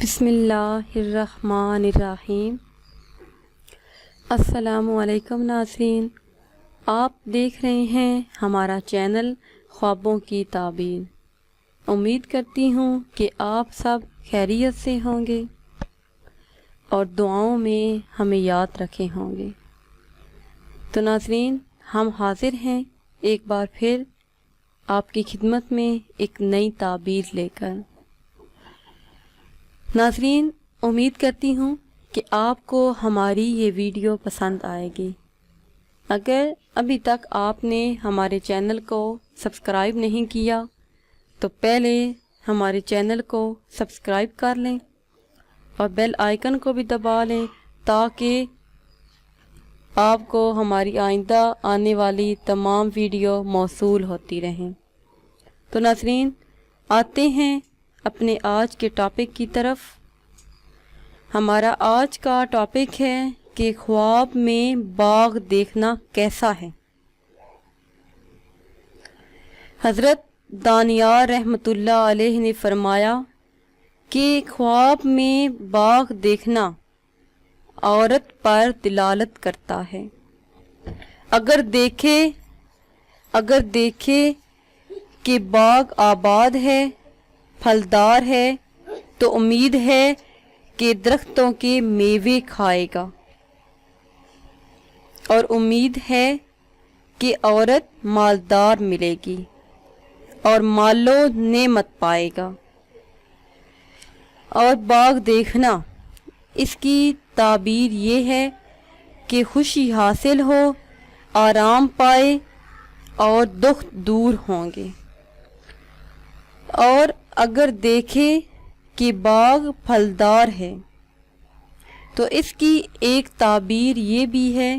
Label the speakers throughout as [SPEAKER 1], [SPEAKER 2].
[SPEAKER 1] بسم اللہ الرحمن الرحیم۔ السلام علیکم ناظرین، آپ دیکھ رہے ہیں ہمارا چینل خوابوں کی تعبیر۔ امید کرتی ہوں کہ آپ سب خیریت سے ہوں گے اور دعاؤں میں ہمیں یاد رکھے ہوں گے۔ تو ناظرین، ہم حاضر ہیں ایک بار پھر آپ کی خدمت میں ایک نئی تعبیر لے کر۔ ناظرین، امید کرتی ہوں کہ آپ کو ہماری یہ ویڈیو پسند آئے گی۔ اگر ابھی تک آپ نے ہمارے چینل کو سبسکرائب نہیں کیا تو پہلے ہمارے چینل کو سبسکرائب کر لیں اور بیل آئیکن کو بھی دبا لیں تاکہ آپ کو ہماری آئندہ آنے والی تمام ویڈیو موصول ہوتی رہیں۔ تو ناظرین، آتے ہیں اپنے آج کے ٹاپک کی طرف۔ ہمارا آج کا ٹاپک ہے کہ خواب میں باغ دیکھنا کیسا ہے۔ حضرت دانیال رحمۃ اللہ علیہ نے فرمایا کہ خواب میں باغ دیکھنا عورت پر دلالت کرتا ہے۔ اگر دیکھے کہ باغ آباد ہے، پھلدار ہے، تو امید ہے کہ درختوں کے میوے کھائے گا، اور امید ہے کہ عورت مالدار ملے گی اور مال و نعمت پائے گا۔ اور باغ دیکھنا، اس کی تعبیر یہ ہے کہ خوشی حاصل ہو، آرام پائے اور دکھ دور ہوں گے۔ اور اگر دیکھے کہ باغ پھلدار ہے تو اس کی ایک تعبیر یہ بھی ہے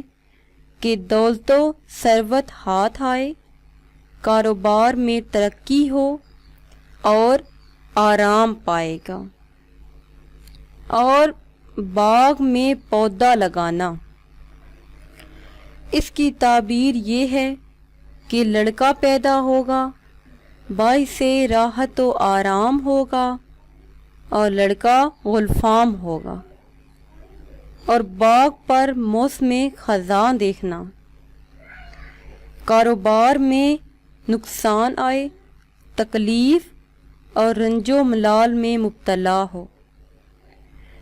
[SPEAKER 1] کہ دولت و ثروت ہاتھ آئے، کاروبار میں ترقی ہو اور آرام پائے گا۔ اور باغ میں پودا لگانا، اس کی تعبیر یہ ہے کہ لڑکا پیدا ہوگا، باعث راحت و آرام ہوگا اور لڑکا غلفام ہوگا۔ اور باغ پر موسم خزاں دیکھنا، کاروبار میں نقصان آئے، تکلیف اور رنج و ملال میں مبتلا ہو۔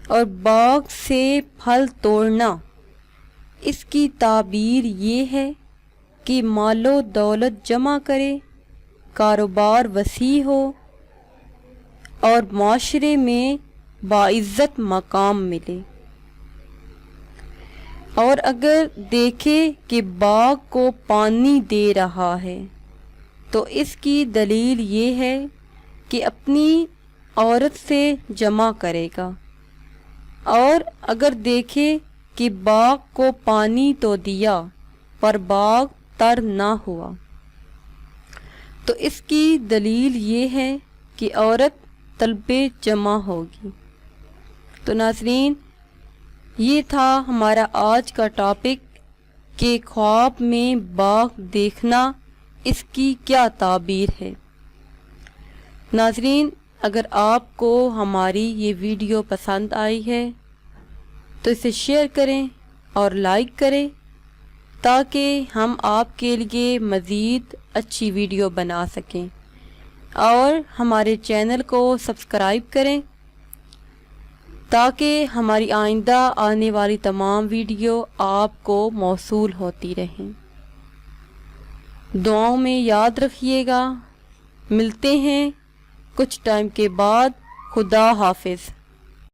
[SPEAKER 1] اور باغ سے پھل توڑنا، اس کی تعبیر یہ ہے کہ مال و دولت جمع کرے، کاروبار وسیع ہو اور معاشرے میں باعزت مقام ملے۔ اور اگر دیکھے کہ باغ کو پانی دے رہا ہے تو اس کی دلیل یہ ہے کہ اپنی عورت سے جمع کرے گا۔ اور اگر دیکھے کہ باغ کو پانی تو دیا پر باغ تر نہ ہوا تو اس کی دلیل یہ ہے کہ عورت طلب جمع ہوگی۔ تو ناظرین، یہ تھا ہمارا آج کا ٹاپک کہ خواب میں باغ دیکھنا، اس کی کیا تعبیر ہے۔ ناظرین، اگر آپ کو ہماری یہ ویڈیو پسند آئی ہے تو اسے شیئر کریں اور لائک کریں تاکہ ہم آپ کے لیے مزید اچھی ویڈیو بنا سکیں، اور ہمارے چینل کو سبسکرائب کریں تاکہ ہماری آئندہ آنے والی تمام ویڈیو آپ کو موصول ہوتی رہیں۔ دعاؤں میں یاد رکھیے گا۔ ملتے ہیں کچھ ٹائم کے بعد۔ خدا حافظ۔